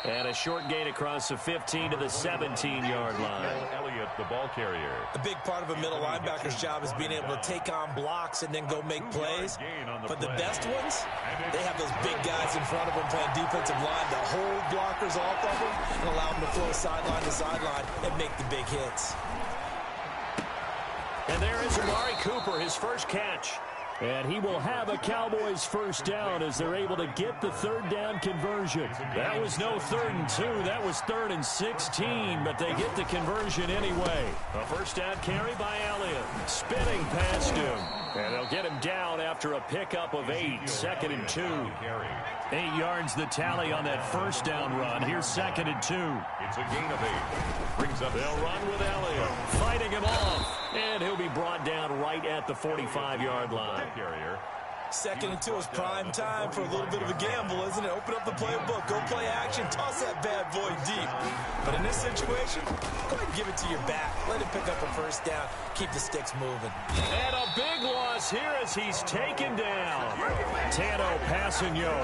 And a short gain across the 15 to the 17-yard line. Elliott, the ball carrier. A big part of a middle linebacker's job is being able to take on blocks and then go make plays. But the best ones, they have those big guys in front of them playing defensive line to hold blockers off of them and allow them to flow sideline to sideline and make the big hits. And there is Amari Cooper, his first catch. And he will have a Cowboys first down as they're able to get the third down conversion. That was no 3rd and 2. That was 3rd and 16, but they get the conversion anyway. A first down carry by Elliott. Spinning past him. And they'll get him down after a pickup of 8. 2nd and 2. 8 yards the tally on that first down run. Here's 2nd and 2. It's a gain of 8. Brings up. They'll run with Elliott. Fighting him off. And he'll be brought down right at the 45-yard line. Carrier. 2nd and 2 is prime time for a little bit of a gamble, isn't it? Open up the playbook, go play action, toss that bad boy deep. But in this situation, go ahead and give it to your back. Let him pick up a first down. Keep the sticks moving. And a big loss here as he's taken down. Tano Passanio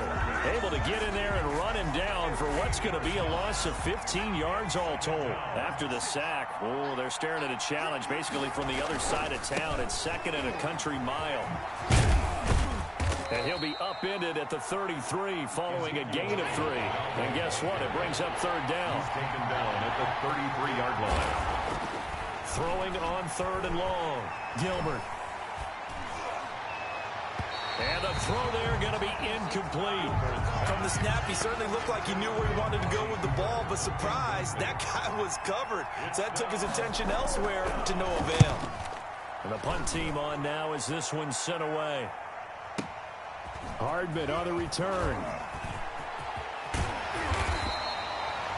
able to get in there and run him down for what's going to be a loss of 15 yards all told. After the sack, oh, they're staring at a challenge basically from the other side of town. It's 2nd and a country mile. And he'll be upended at the 33 following a gain of 3. And guess what? It brings up third down. He's taken down at the 33-yard line. Throwing on 3rd and long. Gilbert. And the throw there going to be incomplete. From the snap, he certainly looked like he knew where he wanted to go with the ball, but surprise, that guy was covered. So that took his attention elsewhere to no avail. And the punt team on now as this one's sent away. Hardman on the return.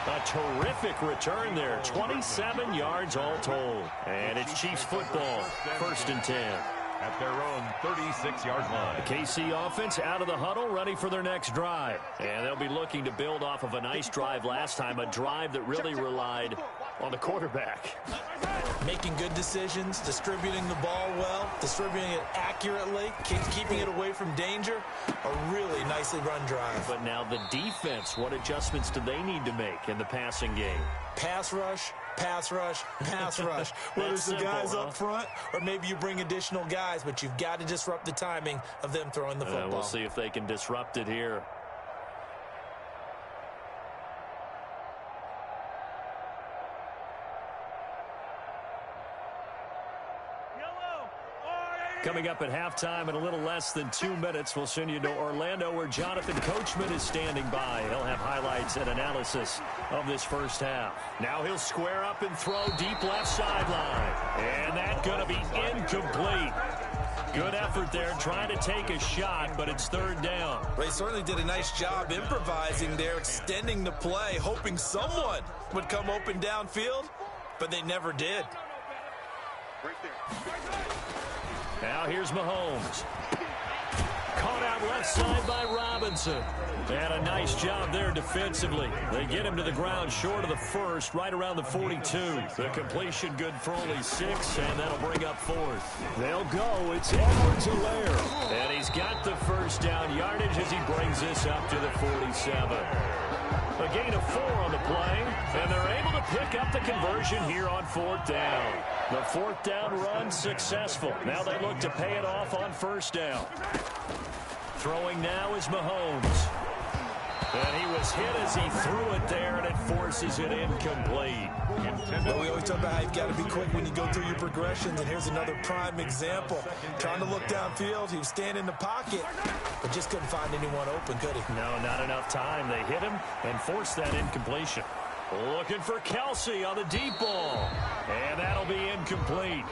A terrific return there. 27 yards all told. And it's Chiefs football. 1st and 10. At their own 36-yard line. The KC offense out of the huddle, ready for their next drive. And they'll be looking to build off of a nice drive last time, a drive that really relied on the quarterback. Making good decisions, distributing the ball well, distributing it accurately, keeping it away from danger. A really nicely run drive. But now the defense, what adjustments do they need to make in the passing game? Pass rush, pass rush, pass rush. Whether it's the guys up front or maybe you bring additional guys, but you've got to disrupt the timing of them throwing the football. We'll see if they can disrupt it here. Coming up at halftime in a little less than 2 minutes, we'll send you to Orlando where Jonathan Coachman is standing by. He'll have highlights and analysis of this first half. Now he'll square up and throw deep left sideline. And that's going to be incomplete. Good effort there, trying to take a shot, but it's 3rd down. Well, he certainly did a nice job improvising there, extending the play, hoping someone would come open downfield, but they never did. Right there. Now here's Mahomes. Caught out left side by Robinson. And a nice job there defensively. They get him to the ground short of the first, right around the 42. The completion good for only 6, and that'll bring up 4th. They'll go. It's Edwards-Helaire. And he's got the first down yardage as he brings this up to the 47. A gain of 4 on the play, and they're able to pick up the conversion here on 4th down. The 4th down run successful. Now they look to pay it off on 1st down. Throwing now is Mahomes. And he was hit as he threw it there, and it forces it incomplete. Well, we always talk about how you've got to be quick when you go through your progressions, and here's another prime example. Trying to look downfield, he was standing in the pocket, but just couldn't find anyone open, could he? No, not enough time. They hit him and forced that incompletion. Looking for Kelsey on the deep ball, and that'll be incomplete.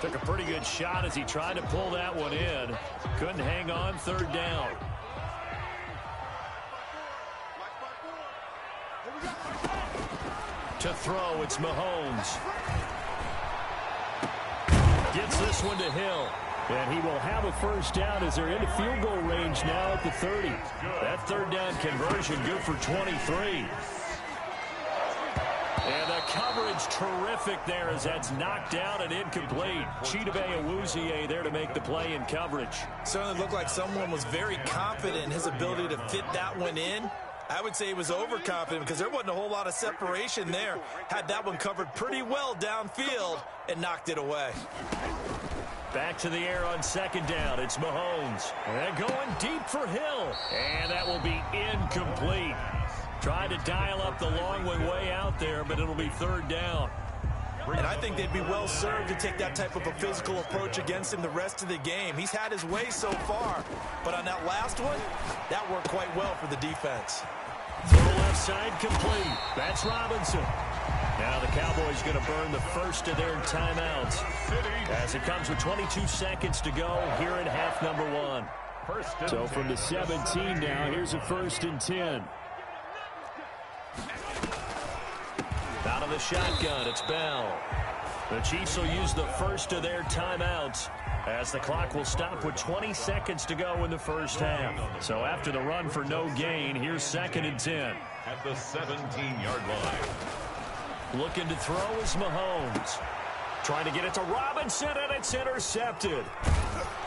Took a pretty good shot as he tried to pull that one in. Couldn't hang on, 3rd down. To throw, it's Mahomes. Gets this one to Hill. And he will have a 1st down as they're into field goal range now at the 30. That 3rd down conversion good for 23. And the coverage terrific there as that's knocked down and incomplete. Chidobe Awuzie there to make the play in coverage. Certainly looked like someone was very confident in his ability to fit that one in. I would say he was overconfident because there wasn't a whole lot of separation there. Had that one covered pretty well downfield and knocked it away. Back to the air on 2nd down. It's Mahomes. And going deep for Hill. And that will be incomplete. Tried to dial up the long one way out there, but it'll be 3rd down. And I think they'd be well served to take that type of a physical approach against him the rest of the game. He's had his way so far, but on that last one, that worked quite well for the defense. Throw left side complete. That's Robinson. Now the Cowboys going to burn the first of their timeouts as it comes with 22 seconds to go here in half number 1. So from the 17 now, here's a 1st and 10. Out of the shotgun, it's Bell. The Chiefs will use the first of their timeouts as the clock will stop with 20 seconds to go in the 1st half. So after the run for no gain, here's 2nd and 10. At the 17-yard line. Looking to throw is Mahomes. Trying to get it to Robinson, and it's intercepted.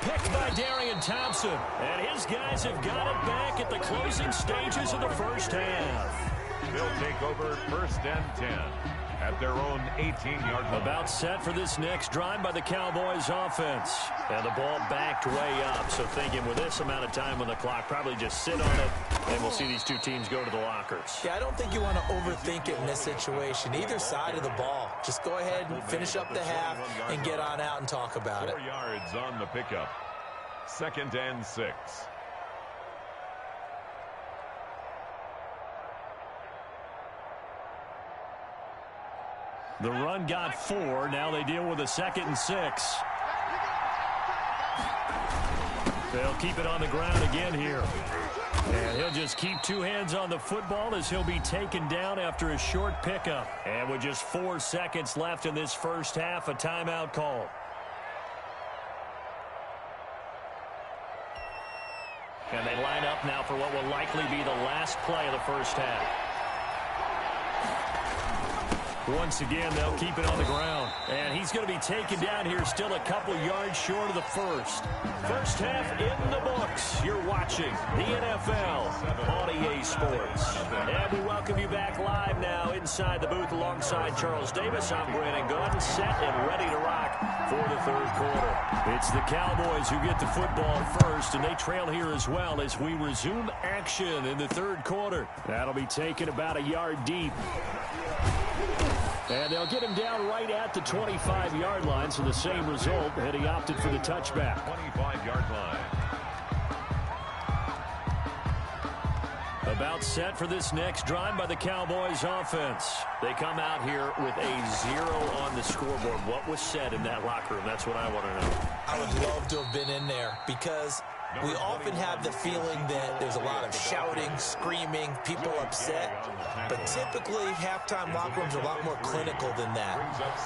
Picked by Darian Thompson. And his guys have got it back at the closing stages of the 1st half. They'll take over 1st and 10 at their own 18-yard line. About set for this next drive by the Cowboys offense. And the ball backed way up. So thinking with this amount of time on the clock, probably just sit on it, and we'll see these two teams go to the lockers. Yeah, I don't think you want to overthink it in this situation. Either side of the ball. Just go ahead and finish up the half and get on out and talk about it. 4 yards on the pickup. 2nd and 6. The run got 4. Now they deal with a 2nd and 6. They'll keep it on the ground again here. And he'll just keep 2 hands on the football as he'll be taken down after a short pickup. And with just 4 seconds left in this 1st half, a timeout call. And they line up now for what will likely be the last play of the 1st half. Once again, they'll keep it on the ground. And he's going to be taken down here still a couple yards short of the 1st. 1st half in the books. You're watching the NFL on EA Sports. And we welcome you back live now inside the booth alongside Charles Davis. I'm Brandon Gunn, set and ready to rock for the 3rd quarter. It's the Cowboys who get the football first, and they trail here as well as we resume action in the 3rd quarter. That'll be taken about a yard deep. And they'll get him down right at the 25-yard line, so the same result, and he opted for the touchback. 25-yard line. About set for this next drive by the Cowboys offense. They come out here with a 0 on the scoreboard. What was said in that locker room? That's what I want to know. I would love to have been in there because we often have the feeling that there's a lot of shouting, screaming, people upset. But typically, halftime locker rooms are a lot more clinical than that.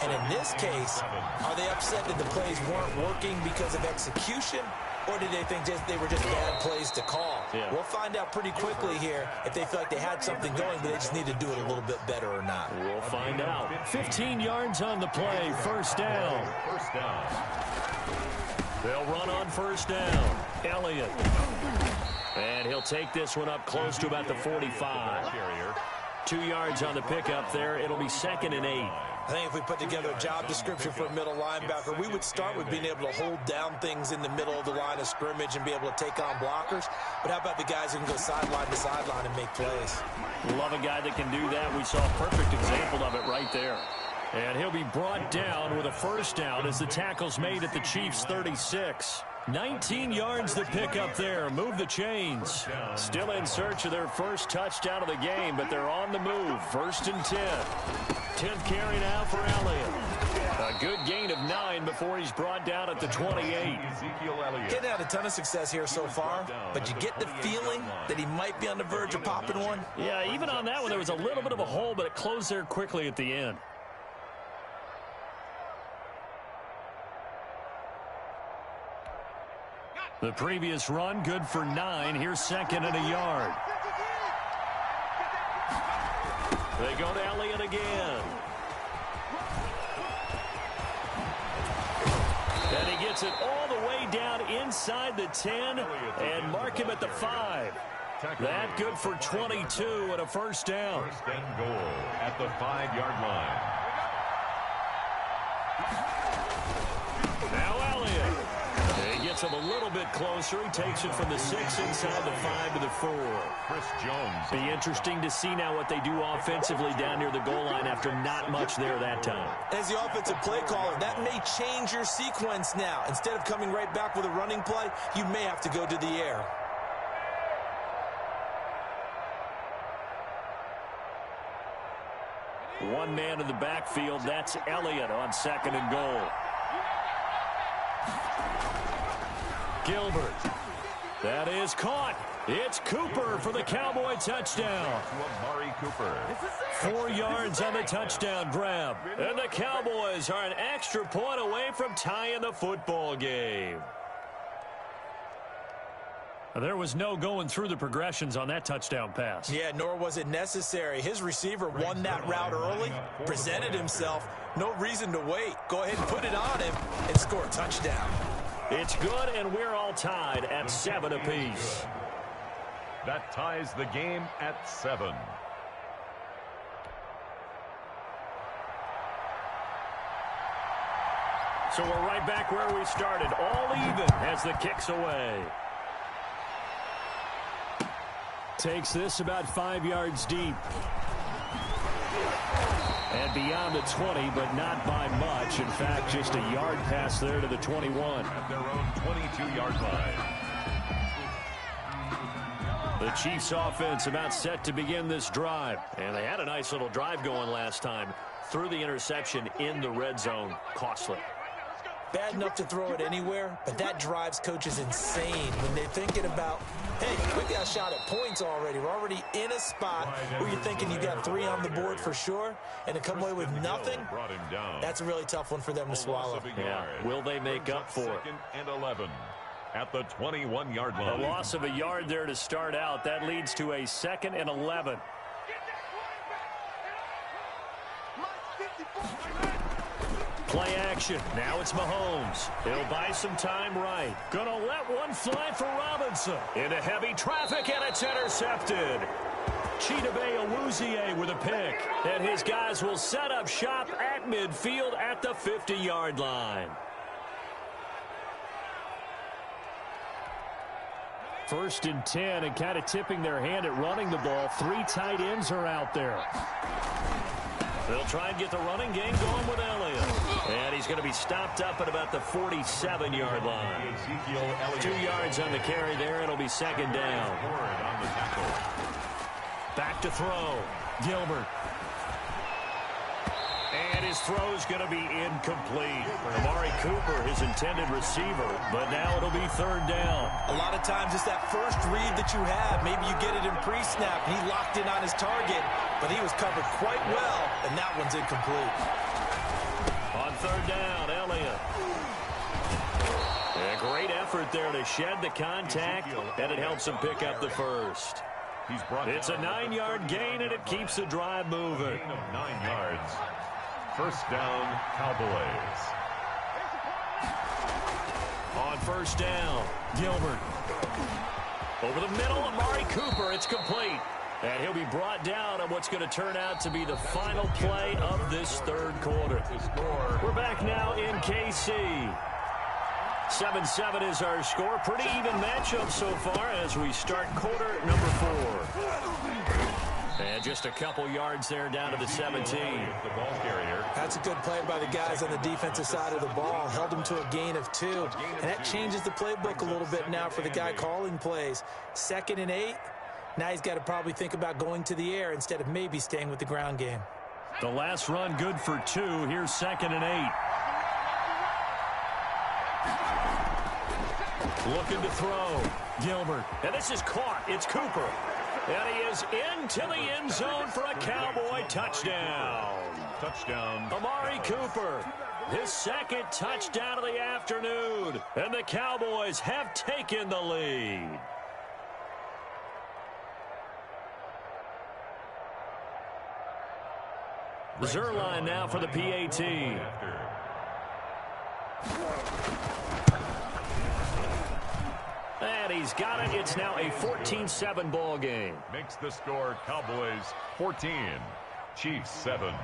And in this case, are they upset that the plays weren't working because of execution? Or did they think they were just bad plays to call? Yeah. We'll find out pretty quickly here if they feel like they had something going, but they just need to do it a little bit better or not. We'll find out. 15 yards on the play. First down. First down. They'll run on first down. Elliott. And he'll take this one up close to about the 45. 2 yards on the pickup there. It'll be 2nd and 8. I think if we put together a job description for a middle linebacker, we would start with being able to hold down things in the middle of the line of scrimmage and be able to take on blockers. But how about the guys who can go sideline to sideline and make plays? Love a guy that can do that. We saw a perfect example of it right there. And he'll be brought down with a first down as the tackle's made at the Chiefs' 36. 19 yards to pick up there. Move the chains. Still in search of their first touchdown of the game, but they're on the move. 1st and 10. 10th carry now for Elliott. A good gain of 9 before he's brought down at the 28. Getting out a ton of success here so far, but you get the feeling that he might be on the verge of popping one. Yeah, even on that one, there was a little bit of a hole, but it closed there quickly at the end. The previous run, good for 9. Here's 2nd and a yard. They go to Elliott again. And he gets it all the way down inside the 10 and mark him at the 5. That good for 22 and a first down. 1st and goal at the 5-yard line. Now Elliott. He gets him a little bit closer. He takes it from the 6 inside the 5 to the 4. Chris Jones. Be interesting to see now what they do offensively down near the goal line after not much there that time. As the offensive play caller, that may change your sequence now. Instead of coming right back with a running play, you may have to go to the air. One man in the backfield. That's Elliott on 2nd and goal. Gilbert. That is caught. It's Cooper for the Cowboy touchdown. To Amari Cooper. 4 yards on the touchdown grab. And the Cowboys are an extra point away from tying the football game. There was no going through the progressions on that touchdown pass. Yeah, nor was it necessary. His receiver won that route early, presented himself. No reason to wait. Go ahead and put it on him and score a touchdown. It's good, and we're all tied at 7 apiece. That ties the game at 7. So we're right back where we started. All even as the kick's away. Takes this about 5 yards deep. And beyond the 20, but not by much. In fact, just a yard pass there to the 21. At their own 22-yard line. The Chiefs offense about set to begin this drive. And they had a nice little drive going last time. Threw the interception in the red zone. Costly. Bad enough to throw it anywhere, but that drives coaches insane when they're thinking about, hey, we've got a shot at points already. We're already in a spot where you're thinking you got 3 on the board for sure, and to come away with nothing, that's a really tough one for them to swallow. Yeah, will they make up for it? 2nd and 11 at the 21-yard line. A loss of a yard there to start out. That leads to a 2nd and 11. Play action. Now it's Mahomes. He'll buy some time right. Gonna let one fly for Robinson. Into heavy traffic, and it's intercepted. Chidobe Awuzie with a pick. And his guys will set up shop at midfield at the 50-yard line. 1st and 10, and kind of tipping their hand at running the ball. 3 tight ends are out there. They'll try and get the running game going with Elliott. And he's going to be stopped up at about the 47-yard line. 2 yards on the carry there. It'll be 2nd down. Back to throw. Gilbert. And his throw's going to be incomplete. Amari Cooper, his intended receiver, but now it'll be 3rd down. A lot of times it's that first read that you have. Maybe you get it in pre-snap, and he locked in on his target, but he was covered quite well, and that one's incomplete. On 3rd down, Elliott. A great effort effort there to shed the contact, and it helps him pick up the first. It's a 9-yard gain, and it keeps the drive moving. Gain of 9 yards. First down, Cowboys. On first down, Gilbert. Over the middle, Amari Cooper. It's complete. And he'll be brought down on what's going to turn out to be the final play of this third quarter. We're back now in KC. 7-7 is our score. Pretty even matchup so far as we start quarter number 4. And just a couple yards there down to the 17. The ball carrier. That's a good play by the guys on the defensive side of the ball. Held him to a gain of 2. And that changes the playbook a little bit now for the guy calling plays. 2nd and 8. Now he's got to probably think about going to the air instead of maybe staying with the ground game. The last run good for 2. Here's 2nd and 8. Looking to throw. Gilbert. And this is caught. It's Cooper. And he is into the end zone for a Cowboy touchdown. Touchdown. Amari Cooper. His 2nd touchdown of the afternoon. And the Cowboys have taken the lead. Zerline now for the PAT. And he's got it. It's now a 14-7 ball game. Makes the score Cowboys 14, Chiefs 7.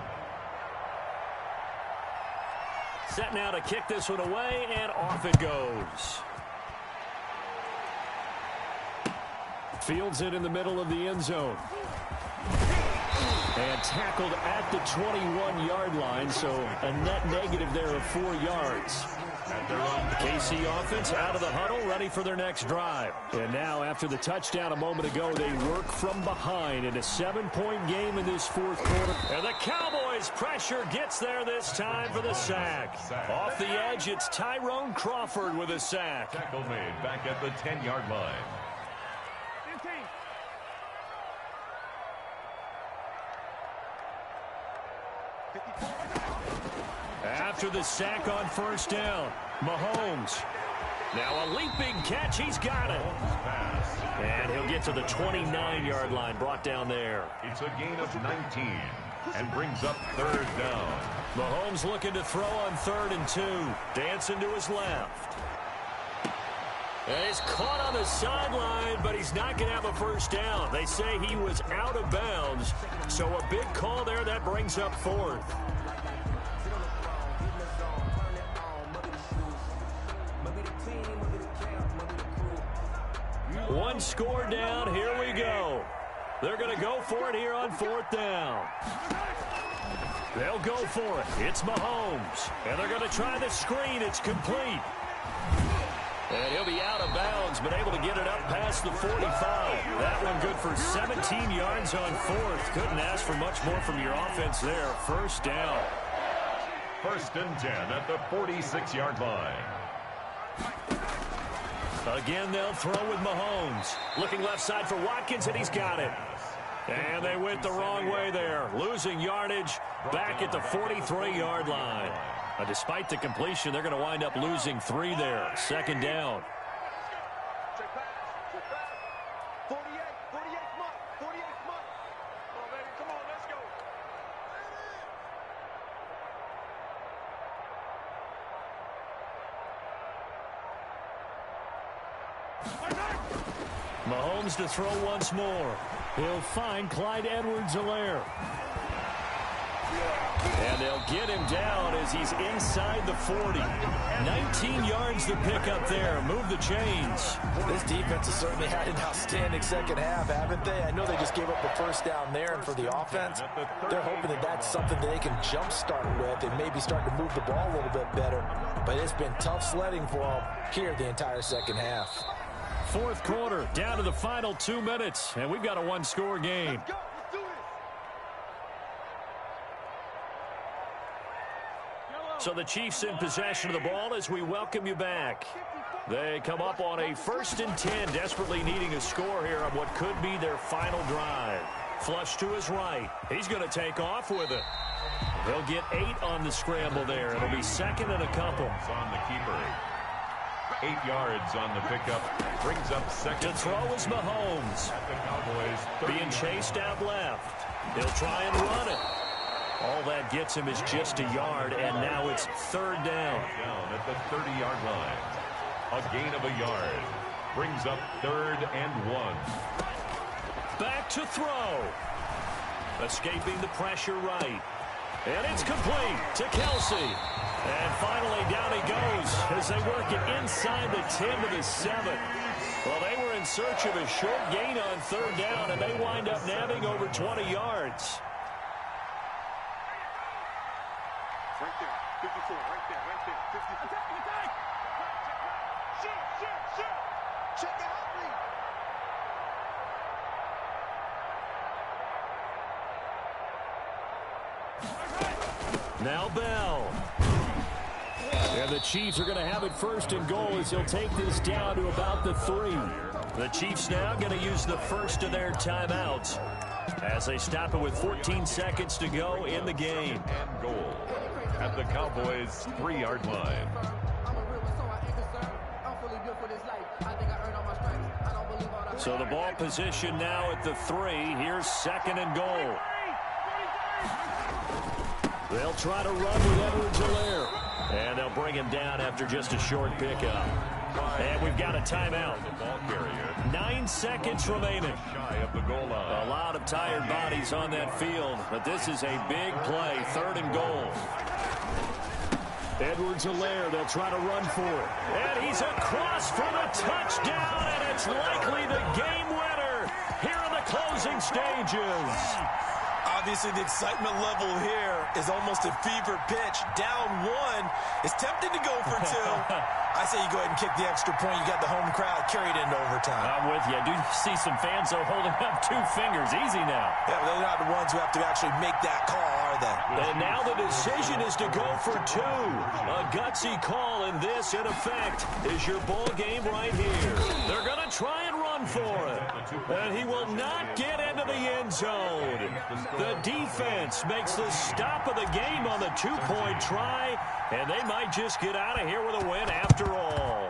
Set now to kick this one away, and off it goes. Fields it in the middle of the end zone. And tackled at the 21-yard line, so a net negative there of 4 yards. The KC offense out of the huddle, ready for their next drive. And now, after the touchdown a moment ago, they work from behind in a 7-point game in this 4th quarter. And the Cowboys' pressure gets there this time for the sack. Off the edge, it's Tyrone Crawford with a sack. Tackle made back at the 10-yard line. After the sack on first down, Mahomes. Now a leaping catch. He's got it. And he'll get to the 29-yard line, brought down there. It's a gain of 19 and brings up 3rd down. Mahomes looking to throw on 3rd and 2. Dancing to his left. And he's caught on the sideline, but he's not going to have a first down. They say he was out of bounds. So a big call there. That brings up 4th. One score down. Here we go. They're going to go for it here on 4th down. They'll go for it. It's Mahomes. And they're going to try the screen. It's complete. And he'll be out of bounds, but able to get it up past the 45. That one good for 17 yards on 4th. Couldn't ask for much more from your offense there. First down. 1st and 10 at the 46-yard line. Again, they'll throw with Mahomes. Looking left side for Watkins, and he's got it. And they went the wrong way there. Losing yardage back at the 43-yard line. Despite the completion, they're going to wind up losing 3 there. 2nd down. Mahomes to throw once more. He'll find Clyde Edwards-Helaire. And they'll get him down as he's inside the 40. 19 yards to pick up there. Move the chains. This defense has certainly had an outstanding 2nd half, haven't they? I know they just gave up the first down there, and for the offense, they're hoping that that's something that they can jumpstart with and maybe start to move the ball a little bit better. But it's been tough sledding for them here the entire 2nd half. 4th quarter, down to the final 2 minutes, and we've got a 1-score game. So the Chiefs in possession of the ball as we welcome you back. They come up on a 1st and 10, desperately needing a score here on what could be their final drive. Flush to his right. He's going to take off with it. They'll get 8 on the scramble there. It'll be 2nd and a couple. On the keeper. 8 yards on the pickup. Brings up second. To throw is Mahomes. At the Cowboys, Being chased out left. He'll try and run it. All that gets him is just a yard, and now it's third down. Down at the 30-yard line. A gain of a yard. Brings up 3rd and 1. Back to throw. Escaping the pressure right. And it's complete to Kelsey. And finally down he goes as they work it inside the 10 to the 7. Well, they were in search of a short gain on third down, and they wind up nabbing over 20 yards. Right there, 54, right there, 54. Attack! Shoot! Check out, please. Now Bell. And the Chiefs are going to have it first and goal as he'll take this down to about the 3. The Chiefs now going to use the first of their timeouts as they stop it with 14 seconds to go in the game. And goal at the Cowboys' 3-yard line. So the ball position now at the 3. Here's second and goal. They'll try to run with Edwards-Helaire. And they'll bring him down after just a short pickup. And we've got a timeout. 9 seconds remaining. Shy of the goal line. A lot of tired bodies on that field, but this is a big play, 3rd and goal. Edwards-Helaire, they'll try to run for it. And he's across for the touchdown, and it's likely the game winner here in the closing stages. Obviously, the excitement level here is almost a fever pitch. Down 1. It's tempting to go for 2. I say you go ahead and kick the extra point. You got the home crowd carried into overtime. I'm with you. I do see some fans, though, holding up 2 fingers. Easy now. Yeah, but they're not the ones who have to actually make that call, are they? And now the decision is to go for 2. A gutsy call, and this, in effect, is your ball game right here. They're going to try and run for it. And he will not get into the end zone. The defense makes the stop of the game on the 2-point try, and they might just get out of here with a win after all.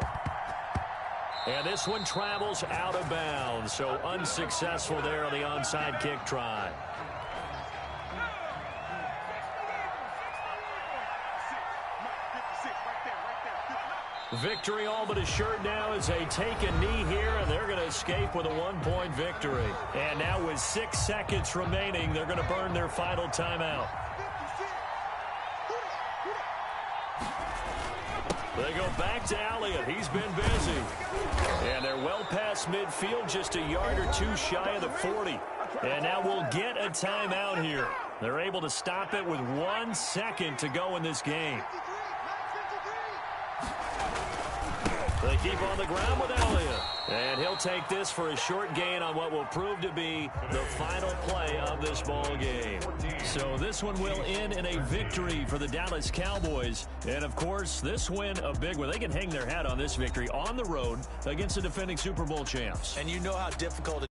And this one travels out of bounds, so unsuccessful there on the onside kick try. Victory all but assured now as they take a knee here, and they're going to escape with a 1-point victory. And now with 6 seconds remaining, they're going to burn their final timeout. They go back to Elliott. He's been busy. And they're well past midfield, just a yard or 2 shy of the 40. And now we'll get a timeout here. They're able to stop it with 1 second to go in this game. They keep on the ground with Elliott. And he'll take this for a short gain on what will prove to be the final play of this ball game. So this one will end in a victory for the Dallas Cowboys. And, of course, this win a big one. They can hang their hat on this victory on the road against the defending Super Bowl champs. And you know how difficult it is.